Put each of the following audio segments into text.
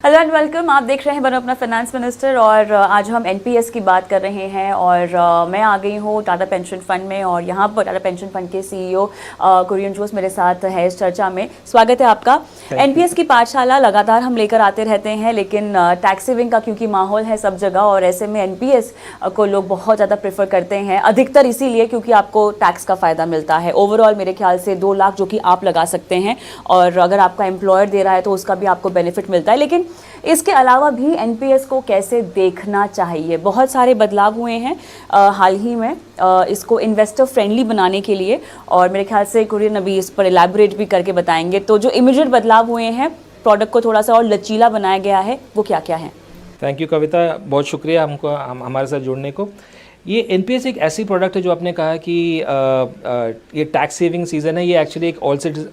Hello and welcome. आप देख रहे हैं बनो अपना फाइनेंस मिनिस्टर और आज हम एनपीएस की बात कर रहे हैं और मैं आ गई हूँ टाटा पेंशन फंड में और यहाँ पर टाटा पेंशन फंड के सीईओ कुरियन जोस मेरे साथ है इस चर्चा में। स्वागत है आपका। एनपीएस की पाठशाला लगातार हम लेकर आते रहते हैं, लेकिन टैक्स सेविंग का क्योंकि माहौल है सब जगह और ऐसे में एनपीएस को लोग बहुत ज़्यादा प्रेफर करते हैं, अधिकतर इसीलिए क्योंकि आपको टैक्स का फ़ायदा मिलता है। ओवरऑल मेरे ख्याल से 2 लाख जो कि आप लगा सकते हैं और अगर आपका एम्प्लॉयर दे रहा है तो उसका भी आपको बेनिफिट मिलता है। लेकिन इसके अलावा भी एनपीएस को कैसे देखना चाहिए, बहुत सारे बदलाव हुए हैं हाल ही में इसको इन्वेस्टर फ्रेंडली बनाने के लिए और मेरे ख्याल से कुरियन अभी इस पर एलैबोरेट भी करके बताएंगे। तो जो इमीडिएट बदलाव हुए हैं, प्रोडक्ट को थोड़ा सा और लचीला बनाया गया है, वो क्या क्या है? थैंक यू कविता, बहुत शुक्रिया हमारे साथ जुड़ने को। ये एनपीएस एक ऐसी प्रोडक्ट है जो आपने कहा कि ये टैक्स सेविंग सीजन है। ये एक्चुअली एक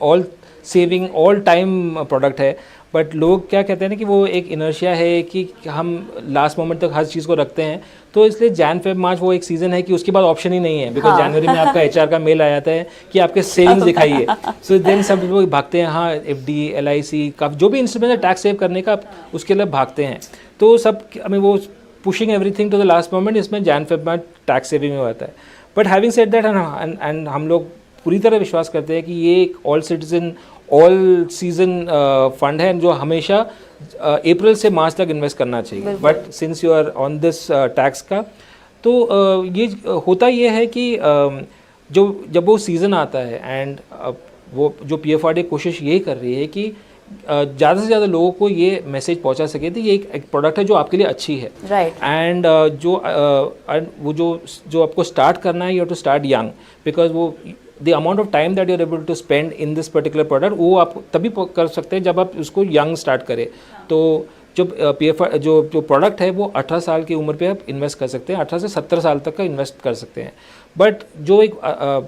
all saving all time product है, बट लोग क्या कहते हैं ना कि वो एक इनर्शिया है कि हम लास्ट मोमेंट तक हर चीज़ को रखते हैं। तो इसलिए जैन फेब मार्च वो एक सीज़न है कि उसके बाद ऑप्शन ही नहीं है, बिकॉज जनवरी में आपका एचआर का मेल आ जाता है कि आपके सेविंग्स दिखाइए। सो देन सब लोग भागते हैं, हाँ एफडी एलआईसी का जो भी इंस्ट्रूमेंट है टैक्स सेव करने का, उसके लिए भागते हैं। तो सब वो pushing everything to the last moment, इसमें Jan Feb March tax saving में होता है। But having said that and हम लोग पूरी तरह विश्वास करते हैं कि ये एक all citizen all season fund है जो हमेशा अप्रैल से मार्च तक इन्वेस्ट करना चाहिए। But since you are on this tax का, तो ये होता ये है कि जब वो सीज़न आता है एंड वो जो पीएफआरडीए कोशिश ये कर रही है कि ज़्यादा से ज़्यादा लोगों को ये मैसेज पहुंचा सके कि ये एक प्रोडक्ट है जो आपके लिए अच्छी है। राइट। एंड वो जो आपको स्टार्ट करना है, you have to start young, because वो the amount of time that you're able to spend in this particular product वो आप तभी कर सकते हैं जब आप उसको यंग स्टार्ट करें। तो जब पीएफआर जो प्रोडक्ट है वो 18 साल की उम्र पे आप इन्वेस्ट कर सकते हैं, 18 से 70 साल तक का इन्वेस्ट कर सकते हैं। बट जो एक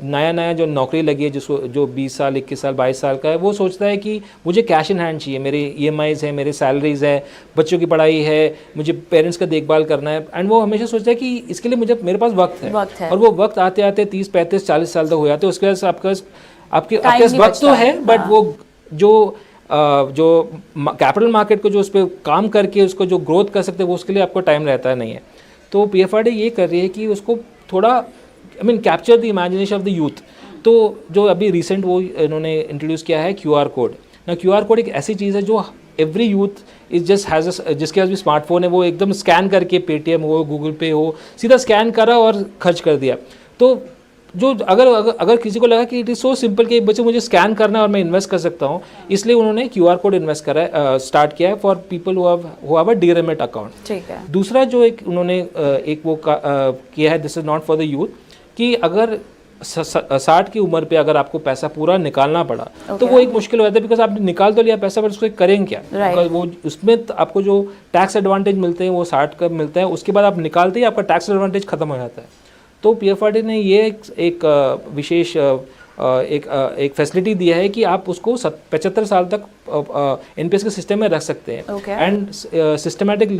नया जो नौकरी लगी है, जिसको जो 20 साल 21 साल 22 साल का है, वो सोचता है कि मुझे कैश इन हैंड चाहिए, मेरे ईएमआईज़ है, मेरे सैलरीज़ है, बच्चों की पढ़ाई है, मुझे पेरेंट्स का देखभाल करना है। एंड वो हमेशा सोचता है कि इसके लिए मेरे पास वक्त है। और वो वक्त आते आते 30 35 40 साल तक हो जाते हैं। उसके बाद आपके पास वक्त तो है, बट वो जो कैपिटल मार्केट को जो उस पर काम करके उसको जो ग्रोथ कर सकते हैं, वो उसके लिए आपको टाइम रहता नहीं है। तो पीएफआरडीए ये कर रही है कि उसको थोड़ा capture the imagination of the youth. तो जो अभी रिसेंट वो इन्होंने इंट्रोड्यूस किया है क्यूआर कोड। ना क्यूआर कोड एक ऐसी चीज़ है जो every youth is just has जिसके पास भी स्मार्टफोन है, वो एकदम स्कैन करके पेटीएम हो, गूगल पे हो, सीधा स्कैन करा और खर्च कर दिया। तो जो अगर किसी को लगा कि इट इज़ सो सिंपल कि बच्चे मुझे स्कैन करना है और मैं इन्वेस्ट कर सकता हूँ, इसलिए उन्होंने क्यूआर कोड इन्वेस्ट करा है, स्टार्ट किया है for people who have a demat account. ठीक है। दूसरा जो एक उन्होंने एक वो किया है, this is not for the youth, कि अगर 60 की उम्र पे अगर आपको पैसा पूरा निकालना पड़ा तो वो एक मुश्किल हो जाता है, बिकॉज आपने निकाल तो लिया पैसा, बट उसको करें क्या? बिकॉज वो उसमें आपको जो टैक्स एडवांटेज मिलते हैं वो 60 का मिलता है, उसके बाद आप निकालते ही आपका टैक्स एडवांटेज खत्म हो जाता है। तो पीएफआरडीए ने ये एक विशेष एक फैसिलिटी दिया है कि आप उसको 75 साल तक एनपीएस के सिस्टम में रख सकते हैं। एंड सिस्टमैटिक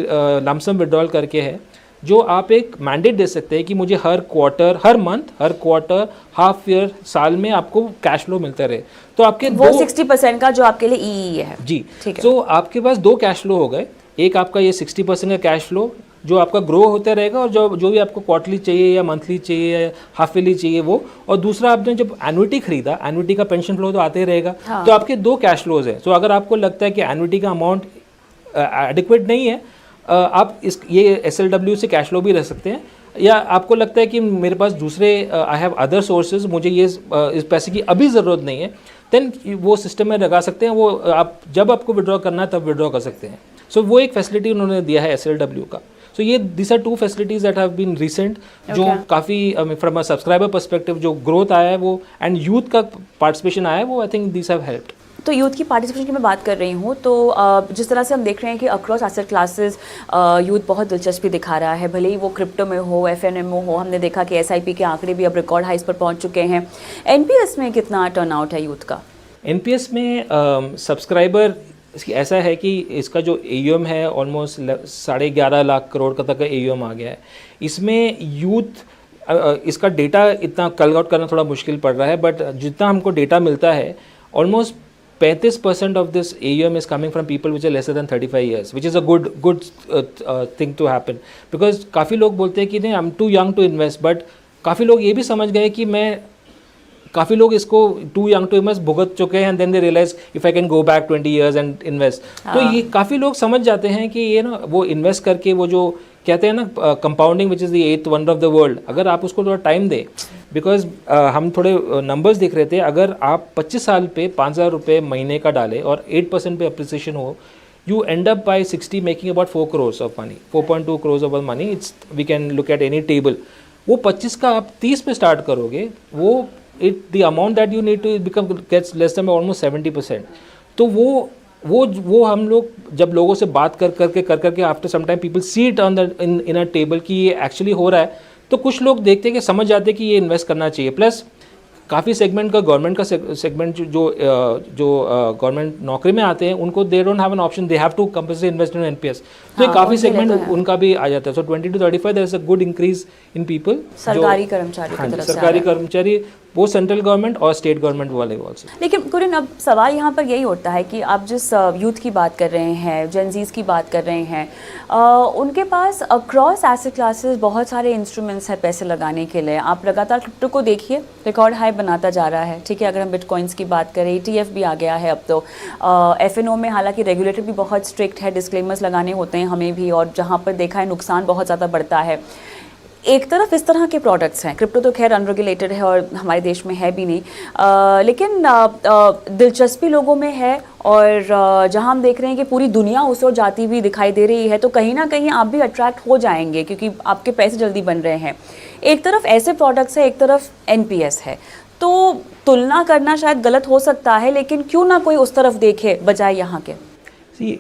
लमसम विड्रॉल करके है, जो आप एक मैंडेट दे सकते हैं कि मुझे हर क्वार्टर, हर मंथ, हर क्वार्टर, हाफ ईयर, साल में आपको कैश फ्लो मिलता रहे। तो आपके वो 60% का जो आपके लिए ईई है। जी, ठीक है। तो आपके पास 2 कैश फ्लो हो गए। एक आपका ये 60% का कैश फ्लो जो आपका ग्रो होता रहेगा और जो भी आपको क्वार्टरली चाहिए या मंथली चाहिए या हाफ ईयरली चाहिए वो, और दूसरा आपने जब एन्युटी खरीदा, एन्युटी का पेंशन फ्लो तो आते ही रहेगा। हाँ। तो आपके 2 कैश फ्लोज हैं। तो अगर आपको लगता है कि एन्युटी का अमाउंट एडिक्वेट नहीं है, आप ये एसएलडब्ल्यू से कैश फ्लो भी रख सकते हैं, या आपको लगता है कि मेरे पास दूसरे आई हैव अदर सोर्सेज, मुझे ये इस पैसे की अभी ज़रूरत नहीं है, देन वो सिस्टम में लगा सकते हैं। वो आप जब आपको विड्रॉ करना है तब विड्रॉ कर सकते हैं। सो वो एक फैसिलिटी उन्होंने दिया है एसएलडब्ल्यू का। सो ये this are 2 facilities that have been recent, जो काफ़ी फ्रॉम अ सब्सक्राइबर पर्सपेक्टिव जो ग्रोथ आया है वो, एंड यूथ का पार्टिसिपेशन आया है वो, I think this have helped. तो यूथ की पार्टिसिपेशन की मैं बात कर रही हूँ, तो जिस तरह से हम देख रहे हैं कि अक्रॉस एसेट क्लासेस यूथ बहुत दिलचस्पी दिखा रहा है, भले ही वो क्रिप्टो में हो, एफएनएमओ हो। हमने देखा कि एसआईपी के आंकड़े भी अब रिकॉर्ड हाइस पर पहुँच चुके हैं। एनपीएस में कितना टर्नआउट है यूथ का? एनपीएस में सब्सक्राइबर ऐसा है कि इसका जो एयूएम है ऑलमोस्ट 11.5 लाख करोड़ का तक का एयूएम आ गया है। इसमें यूथ इसका डेटा इतना कल आउट करना थोड़ा मुश्किल पड़ रहा है, बट जितना हमको डेटा मिलता है almost 35% of this AUM is coming from people which are lesser than 35 years, which is a good thing to happen, because काफ़ी लोग बोलते हैं कि नहीं, I'm too young to invest, but काफ़ी लोग ये भी समझ गए कि काफ़ी लोग इसको टू यंग टू इन्वेस्ट भुगत चुके हैं, and then they realize if I can go back 20 years and invest. तो ये काफ़ी लोग समझ जाते हैं कि ये ना वो इन्वेस्ट करके वो जो कहते हैं ना compounding which is the 8th wonder of the world, अगर आप उसको थोड़ा टाइम दें, बिकॉज हम थोड़े नंबर्स देख रहे थे, अगर आप 25 साल पे 5,000 रुपये महीने का डालें और 8% पे अप्रिसिएशन हो, you end up by 60 making about 4 crores of money, 4.2 crores of money. We can look at any table. वो 25 का आप 30 पे स्टार्ट करोगे, वो the amount that you need to become gets less than almost 70%. तो वो हम लोग जब लोगों से बात कर करके after some time people see it on the in a table कि ये एक्चुअली हो रहा है, तो कुछ लोग देखते हैं कि समझ जाते हैं कि ये इन्वेस्ट करना चाहिए. प्लस काफ़ी सेगमेंट का गवर्नमेंट का सेगमेंट जो गवर्नमेंट नौकरी में आते हैं, उनको they don't have an option, they have to compulsory invest in NPS. तो काफ़ी सेगमेंट उनका भी आ जाता है. So 20 to 35 there is a good increase in people. सरकारी कर्मचारी की तरफ से, सरकारी कर्मचारी वो सेंट्रल गवर्नमेंट और स्टेट गवर्नमेंट वाले ऑल्सो. लेकिन कुरिन, अब सवाल यहाँ पर यही होता है कि आप जिस यूथ की बात कर रहे हैं, जेनजीज की बात कर रहे हैं, उनके पास अक्रॉस एसेट क्लासेस बहुत सारे इंस्ट्रूमेंट्स हैं पैसे लगाने के लिए. आप लगातार क्रिप्टो को देखिए, रिकॉर्ड हाई बनाता जा रहा है. ठीक है, अगर हम बिटकॉइंस की बात करें, ETF भी आ गया है अब तो. FNO में हालांकि रेगुलेटर भी बहुत स्ट्रिक्ट है, डिस्क्लेमर्स लगाने होते हैं हमें भी, और जहाँ पर देखा है नुकसान बहुत ज़्यादा बढ़ता है. एक तरफ इस तरह के प्रोडक्ट्स हैं, क्रिप्टो तो खैर अनरेगुलेटेड है और हमारे देश में है भी नहीं, लेकिन दिलचस्पी लोगों में है, और जहां हम देख रहे हैं कि पूरी दुनिया उस ओर जाती हुई दिखाई दे रही है, तो कहीं ना कहीं आप भी अट्रैक्ट हो जाएंगे क्योंकि आपके पैसे जल्दी बन रहे हैं. एक तरफ ऐसे प्रोडक्ट्स है, एक तरफ NPS है, तो तुलना करना शायद गलत हो सकता है, लेकिन क्यों ना कोई उस तरफ देखे बजाय यहाँ के.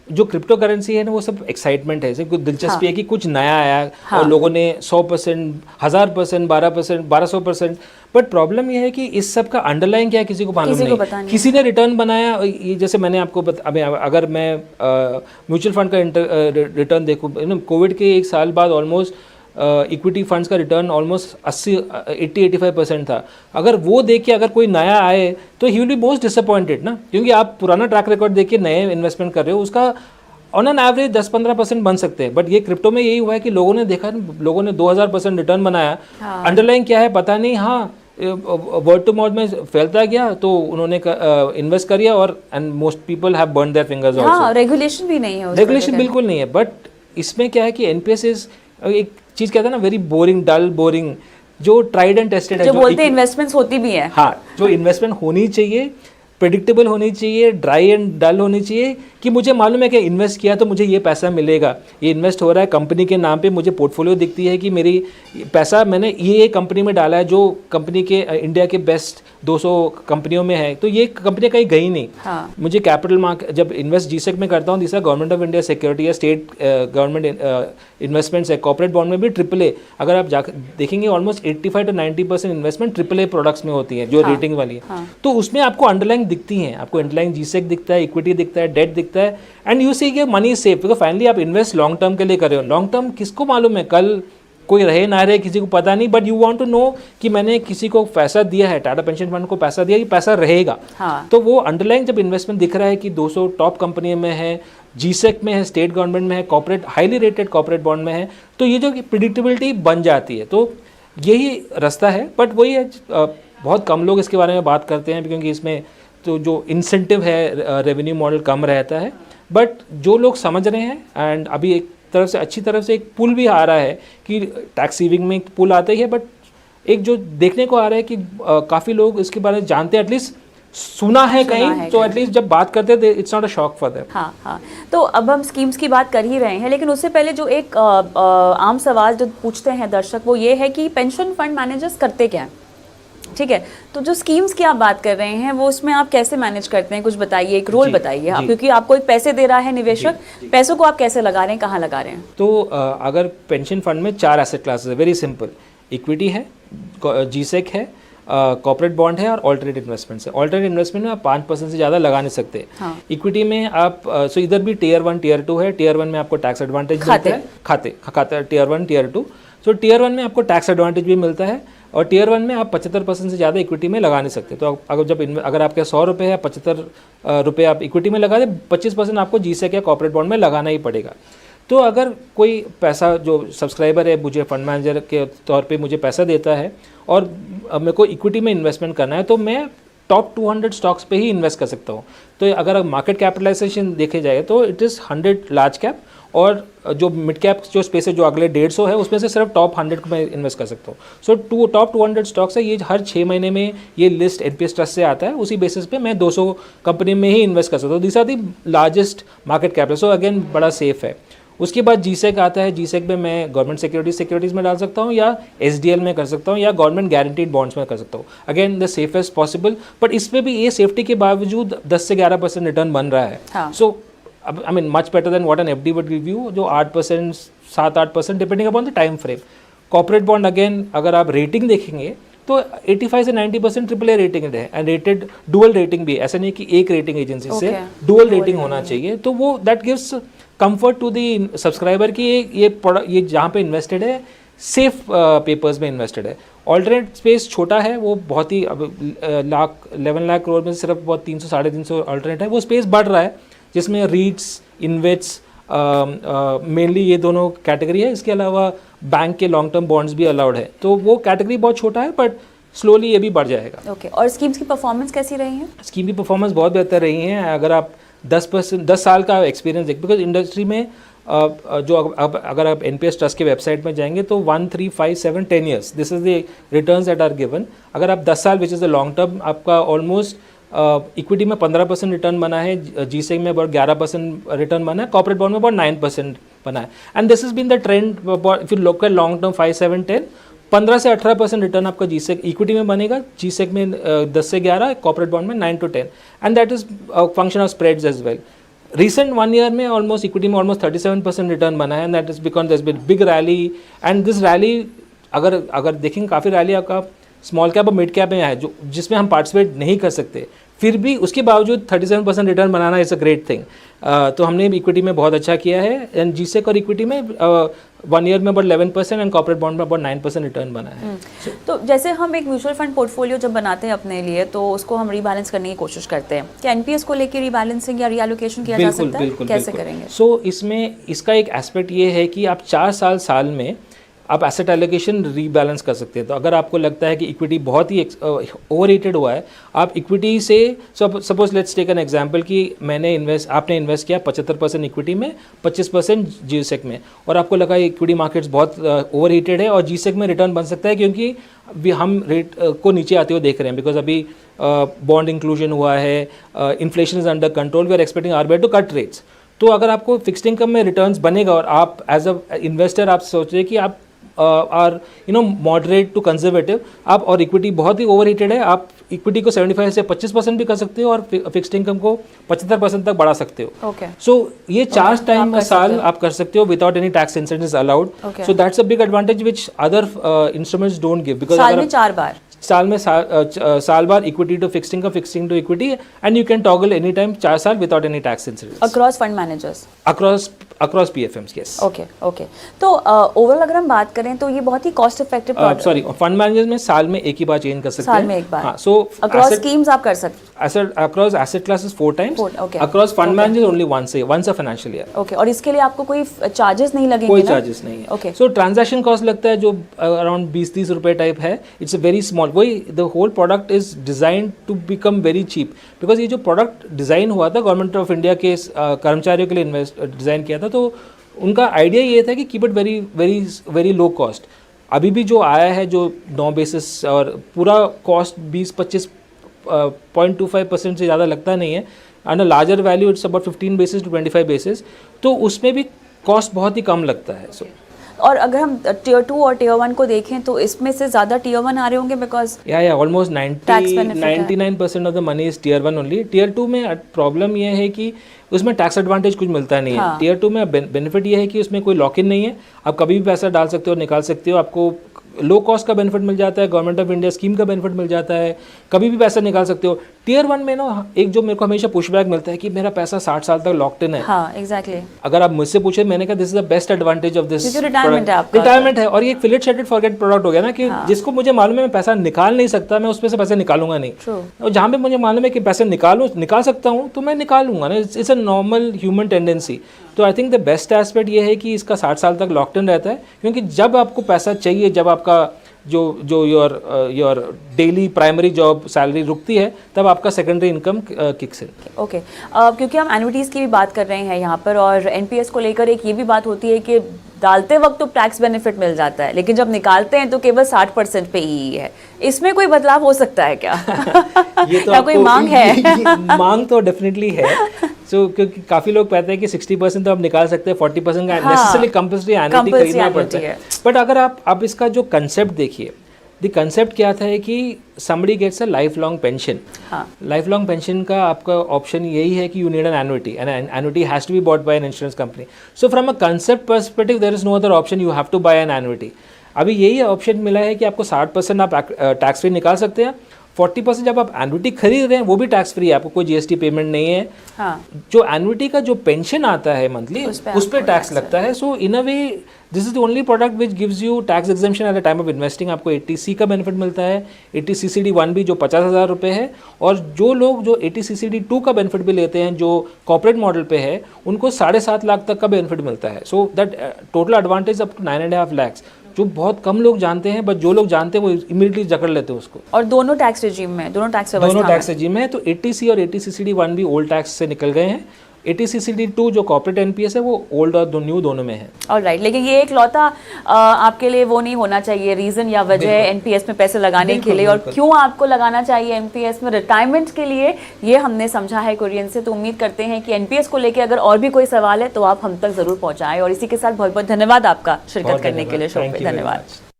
जो क्रिप्टो करेंसी है ना, वो सब एक्साइटमेंट है, कुछ दिलचस्पी है कि कुछ नया आया और लोगों ने 100%, 1000%, 12%, 1200%. बट प्रॉब्लम ये है कि इस सब का अंडरलाइन क्या है किसी को मालूम नहीं. किसी ने रिटर्न बनाया, ये जैसे मैंने आपको अगर मैं म्यूचुअल फंड का रिटर्न देखूँ, कोविड के 1 साल बाद ऑलमोस्ट इक्विटी फंड्स का रिटर्न ऑलमोस्ट 80-85% था. अगर वो देख के अगर कोई नया आए तो he will be most disappointed ना, क्योंकि आप पुराना ट्रैक रिकॉर्ड देख के नए इन्वेस्टमेंट कर रहे हो, उसका ऑन एन एवरेज 10-15% बन सकते हैं. बट ये क्रिप्टो में यही हुआ है कि लोगों ने देखा, लोगों ने 2000% रिटर्न बनाया. अंडरलाइन क्या है पता नहीं, हाँ वर्ड टू माउथ में फैलता गया, तो उन्होंने इन्वेस्ट कर दिया, और and most people have burn their fingers also. Regulation भी नहीं है, रेगुलेशन बिल्कुल नहीं है. बट इसमें क्या है कि NPS इज एक चीज कहता है ना, वेरी बोरिंग, डल बोरिंग, जो ट्राइड एंड टेस्टेड है, जो बोलते हैं इन्वेस्टमेंट्स होती भी है. हाँ, जो इन्वेस्टमेंट होनी चाहिए, प्रेडिक्टेबल होनी चाहिए, ड्राई एंड डल होनी चाहिए, कि मुझे मालूम है कि इन्वेस्ट किया तो मुझे ये पैसा मिलेगा, ये इन्वेस्ट हो रहा है कंपनी के नाम पे, मुझे पोर्टफोलियो दिखती है कि मेरी पैसा मैंने ये कंपनी में डाला है, जो कंपनी के इंडिया के बेस्ट 200 कंपनियों में है, तो ये कंपनी कहीं गई नहीं. हाँ. मुझे कैपिटल मार्केट जब इन्वेस्ट GSEC में करता हूँ, दूसरा गवर्नमेंट ऑफ इंडिया सिक्योरिटी है, स्टेट गवर्नमेंट इन्वेस्टमेंट्स है, कॉर्पोरेट बॉन्ड में भी AAA. अगर आप जाकर देखेंगे ऑलमोस्ट 85-90% इन्वेस्टमेंट AAA प्रोडक्ट्स में होती है, जो रेटिंग वाली है. तो उसमें आपको अंडरलाइन दिखती हैं, आपको अंडरलाइन GSEC दिखता है, इक्विटी दिखता है, डेट दिखता है, एंड यू सी कि मनी सेफ, बिकॉज फाइनली आप इन्वेस्ट लॉन्ग टर्म के लिए कर रहे हो. लॉन्ग टर्म किसको मालूम है, कल कोई रहे ना रहे, किसी को पता नहीं, but you want to know कि मैंने किसी को पैसा दिया है, टाटा पेंशन फंड को पैसा दिया, ये पैसा रहेगा. हाँ. तो वो अंडरलाइन जब इन्वेस्टमेंट दिख रहा है कि 200 टॉप कंपनी में है, GSEC में है, स्टेट गवर्नमेंट में है, corporate highly rated corporate bond में है, तो ये जो प्रिडिक्टेबिलिटी बन जाती है, तो यही रास्ता है. बट वही है, बहुत कम लोग इसके बारे में बात करते हैं, क्योंकि इसमें तो जो इंसेंटिव है, रेवेन्यू मॉडल कम रहता है. बट जो लोग समझ रहे हैं, एंड अभी एक तरफ से अच्छी तरफ से एक पुल भी आ रहा है कि टैक्स सेविंग में एक पुल आता ही है, बट एक जो देखने को आ रहा है कि काफ़ी लोग इसके बारे में जानते हैं, एटलीस्ट सुना है कहीं, तो एटलीस्ट जब बात करते हैं it's not a shock for them. हाँ हाँ. तो अब हम स्कीम्स की बात कर ही रहे हैं, लेकिन उससे पहले जो एक आम सवाल जो पूछते हैं दर्शक, वो ये है कि पेंशन फंड मैनेजर्स करते क्या हैं. ठीक है, तो जो स्कीम्स की आप बात कर रहे हैं, वो उसमें आप कैसे मैनेज करते हैं, कुछ बताइए, एक रोल बताइए आप, क्योंकि आपको एक पैसे दे रहा है निवेशक, पैसों को आप कैसे लगा रहे हैं, कहाँ लगा रहे हैं. तो अगर पेंशन फंड में 4 एसेट क्लासेस है, वेरी सिंपल. इक्विटी है, GSEC है, कॉर्पोरेट बॉन्ड है, और ऑल्टरनेट इन्वेस्टमेंट्स है. ऑल्टरनेट इन्वेस्टमेंट में आप 5% से ज़्यादा लगा नहीं सकते. इक्विटी में आप सो इधर भी Tier 1 Tier 2 है. Tier 1 में आपको टैक्स एडवांटेज मिलता है, खाते Tier 1 Tier 2. सो टीयर 1 में आपको टैक्स एडवांटेज भी मिलता है और टीयर 1 में आप 75% से ज़्यादा इक्विटी में लगा नहीं सकते। तो अगर आपके 100 रुपये है, 75 रुपये आप इक्विटी में लगा दें, 25% आपको जीसेक या कॉर्पोरेट बॉन्ड में लगाना ही पड़ेगा। तो अगर कोई पैसा जो सब्सक्राइबर है मुझे फंड मैनेजर के तौर पे मुझे पैसा देता है और मेरे को इक्विटी में इन्वेस्टमेंट करना है, तो मैं टॉप 200 स्टॉक्स पे ही इन्वेस्ट कर सकता हूँ। तो अगर मार्केट कैपिटलाइजेशन देखे जाए तो इट इज़ 100 लार्ज कैप और जो मिड कैप जो स्पेस है जो अगले 150 है उसमें से सिर्फ टॉप 100 में इन्वेस्ट कर सकता हूँ। सो टॉप 200 स्टॉक्स है, ये हर 6 महीने में ये लिस्ट एनपीएस ट्रस्ट से आता है, उसी बेसिस पे मैं 200 कंपनी में ही इन्वेस्ट कर सकता हूँ। This are the largest market capital, so again बड़ा सेफ है। उसके बाद जीसेक आता है, जीसेक में मैं गवर्नमेंट सिक्योरिटीज़ में डाल सकता हूँ या एसडीएल में कर सकता हूँ या गवर्नमेंट गारंटीड बॉन्ड्स में कर सकता हूँ, again the safest possible. But इसमें भी ये सेफ्टी के बावजूद 10 से 11% रिटर्न बन रहा है। So I mean much better than what an FD would give you, जो 8% 7-8% depending upon the time frame. Corporate bond again अगर आप रेटिंग देखेंगे तो 85 से 90% ट्रिपल ए रेटिंग है एंड रेटेड डुअल रेटिंग भी, ऐसा नहीं कि एक रेटिंग एजेंसी से डुअल रेटिंग होना चाहिए। तो वो that gives comfort to the subscriber कि ये जहाँ पे इन्वेस्टेड है सेफ पेपर्स में इन्वेस्टेड है। ऑल्टरनेट स्पेस छोटा है, वो बहुत ही 11 लाख करोड़ में सिर्फ बहुत 300-350 ऑल्टरनेट है। वो स्पेस बढ़ रहा है जिसमें रीट्स, इन्वेट्स मेनली ये दोनों कैटेगरी है। इसके अलावा बैंक के लॉन्ग टर्म बॉन्ड्स भी अलाउड है। तो वो कैटेगरी बहुत छोटा है बट स्लोली ये भी बढ़ जाएगा। ओके और स्कीम्स की परफॉर्मेंस कैसी रही है? स्कीम की परफॉर्मेंस बहुत बेहतर रही है। अगर आप 10 साल का एक्सपीरियंस देख, बिकॉज इंडस्ट्री में अगर आप एनपीएस ट्रस्ट के वेबसाइट में जाएंगे तो 1, 3, 5, 7, 10 years this is the returns that are given. अगर आप 10 साल which is the long term, आपका ऑलमोस्ट इक्विटी में 15% रिटर्न बना है, जीसेक में about 11% रिटर्न बना है, कॉर्पोरेट बॉन्ड में about 9% बना है। And this is been the trend if you look at long term 5, 7, 10, 15 से 18% रिटर्न आपका जीसेक इक्विटी में बनेगा, जीसेक में 10 से 11, कॉर्पोरेट बॉन्ड में 9 to 10, and that is function of spreads as well. Recent 1 year में ऑलमोस्ट इक्विटी में almost 37% return बना है and that is because this been big rally. And this rally अगर देखेंगे काफ़ी रैली आपका स्मॉल कैप और मिड कैप में है जो जिसमें हम पार्टिसिपेट नहीं कर सकते, फिर भी उसके बावजूद 37% return banana is a great thing. तो हमने भी इक्विटी में बहुत अच्छा किया है एंड जीसेक और इक्विटी में 1 ईयर में about 11% एंड कॉर्पोरेट बॉन्ड में about 9% रिटर्न बना है। तो जैसे हम एक म्यूचुअल फंड पोर्टफोलियो जब बनाते हैं अपने लिए तो उसको हम रीबैलेंस करने की कोशिश करते हैं, क्या एनपीएस को लेकर रीबैलेंसिंग या रीएलोकेशन किया जा सकता है? कैसे करेंगे? सो इसमें इसका एक एस्पेक्ट ये है कि आप 4 साल में आप एसेट एलोकेशन रीबैलेंस कर सकते हैं। तो अगर आपको लगता है कि इक्विटी बहुत ही ओवररेटेड हुआ है, आप इक्विटी से suppose let's take an example कि आपने इन्वेस्ट किया 75% इक्विटी में, 25% जीसेक में, और आपको लगा इक्विटी मार्केट्स बहुत ओवररेटेड है और जीसेक में रिटर्न बन सकता है क्योंकि अभी हम रेट को नीचे आते हुए देख रहे हैं बिकॉज अभी बॉन्ड इंक्लूजन हुआ है, inflation is under control, we are expecting RBI to cut rates. तो अगर आपको फिक्स्ड इनकम में रिटर्न्स बनेगा और आप एज अ इन्वेस्टर आप सोच रहे कि आप आर मॉडरेट टू कंजर्वेटिव, आप और इक्विटी बहुत ही ओवरहीटेड है, आप इक्विटी को 75 से 25% भी कर सकते हो और फिक्स्ड इनकम को 75% तक बढ़ा सकते हो। सो ये 4 टाइम साल आप कर सकते हो without any tax incentives allowed. So that's a big advantage which other instruments don't give because साल में 4 बार साल बार equity to fixing to equity and you can toggle any time 4 साल without any tax incentives across fund managers, across PFMs. Yes, okay. तो overall अगर हम बात करें तो ये बहुत ही cost effective product, sorry fund managers में साल में एक ही बार चेंज कर सकते हैं, साल में एक बार। हाँ, सो अक्रॉस स्कीम्स आप कर सकते हैं, across asset classes 4 times, across fund managers only once a financial year. Okay, और इसके लिए आपको कोई चार्जेस नहीं लगेंगे? कोई चार्जेस नहीं है। ओके, सो ट्रांजैक्शन कॉस्ट लगता है जो अराउंड 20-30 रुपए टाइप है, इट्स अ वेरी स्मॉल, वही the whole product is designed to become very cheap because ये जो प्रोडक्ट डिज़ाइन हुआ था गवर्नमेंट ऑफ इंडिया के कर्मचारियों के लिए डिज़ाइन किया था, तो उनका आइडिया ये था कि keep it very very very low cost. अभी भी जो आया है जो 9 बेसिस और पूरा कॉस्ट 20-25.25% से ज़्यादा लगता नहीं है, and a larger value it's about 15 basis to 25 basis, तो उसमें भी कॉस्ट बहुत ही कम लगता है। सो और अगर हम टियर 2 और टियर 1 को देखें तो इसमें से ज़्यादा टियर 1 आ रहे होंगे बिकॉज या almost 99% of the money is tier 1 only. Tier 2 में प्रॉब्लम ये है कि उसमें टैक्स एडवांटेज कुछ मिलता नहीं है। टियर 2 में बेनिफिट ये है कि उसमें कोई लॉक इन नहीं है, आप कभी भी पैसा डाल सकते हो, निकाल सकते हो, आपको लो कॉस्ट का बेनिफिट मिल जाता है, गवर्नमेंट ऑफ इंडिया स्कीम का बेनिफिट मिल जाता है, कभी भी पैसा निकाल सकते हो। टियर 1 में ना एक जो मेरे को हमेशा पुशबैक मिलता है कि मेरा पैसा 60 साल तक लॉक्ड इन है। हाँ एग्जैक्टली। अगर आप मुझसे पूछे, मैंने कहा this is the best advantage of this, retirement है आपका, रिटायरमेंट है। और ये एक फिलेट शेडेड फॉरगेट प्रोडक्ट हो गया ना कि जिसको मुझे मालूम है मैं पैसा निकाल नहीं सकता, मैं उसमें से पैसे निकालूंगा नहीं। और जहाँ पे मुझे मालूम है कि पैसे निकाल सकता हूँ तो मैं निकालूंगा ना। It's a normal human tendency. तो I think the best aspect ये है कि इसका 60 साल तक लॉक्ड इन रहता है, क्योंकि जब आपको पैसा चाहिए, जब आपका जो your daily primary job salary रुकती है, तब आपका secondary income kicks in. Okay, क्योंकि हम एनुइटीज़ की भी बात कर रहे हैं यहाँ पर, और एनपीएस को लेकर एक ये भी बात होती है कि डालते वक्त तो टैक्स बेनिफिट मिल जाता है, लेकिन जब निकालते हैं तो केवल 60% पे ही है। इसमें कोई बदलाव हो सकता है क्या? ये तो या कोई मांग है? मांग तो डेफिनेटली है। क्योंकि काफी लोग कहते हैं कि 60% तो आप निकाल सकते हैं, 40% का नेसेसरी कंपल्सरी एनुइटी खरीदना पड़ता है। बट अगर आप इसका जो कंसेप्ट देखिए, द कंसेप्ट क्या था है कि somebody gets a lifelong pension. Lifelong pension का आपका ऑप्शन यही है कि you need an annuity, and an annuity has to be bought by an insurance company. So from a concept perspective, there is no other option. You have to buy an annuity. अभी यही option मिला है कि आपको 60% आप tax free निकाल सकते हैं, 40% जब आप एनुइटी खरीद रहे हैं वो भी टैक्स फ्री है, आपको कोई जीएसटी पेमेंट नहीं है। जो एनुइटी का जो पेंशन आता है मंथली, उस पर टैक्स लगता है। So in a way this is the only product which gives you tax exemption at the time of investing. आपको 80C का बेनिफिट मिलता है, 80CCD1 भी जो 50,000 रुपये है, और जो लोग जो 80CCD2 का बेनिफिट भी लेते हैं जो कॉर्पोरेट मॉडल पे है, उनको 7.5 लाख तक का बेनिफिट मिलता है। So that total advantage up to 9.5 lakhs, जो बहुत कम लोग जानते हैं, बट जो लोग जानते हैं वो इमीडिएटली जकड़ लेते हैं उसको। और दोनों टैक्स रेजिम में, दोनों टैक्स रेजिम में, तो 80C और 80CCD1 भी ओल्ड टैक्स से निकल गए हैं। 80CCD2 जो कॉर्पोरेट एनपीएस है वो ओल्ड और न्यू दोनों में है। ऑलराइट, लेकिन ये एक लौता आपके लिए वो नहीं होना चाहिए रीज़न या वजह एनपीएस में पैसे लगाने के लिए, और क्यों आपको लगाना चाहिए एनपीएस में रिटायरमेंट के लिए, ये हमने समझा है कुरियन से। तो उम्मीद करते हैं कि एनपीएस को लेकर अगर और भी कोई सवाल है तो आप हम तक ज़रूर पहुँचाएँ। और इसी के साथ बहुत बहुत धन्यवाद आपका शिरकत करने के लिए शो पे। धन्यवाद।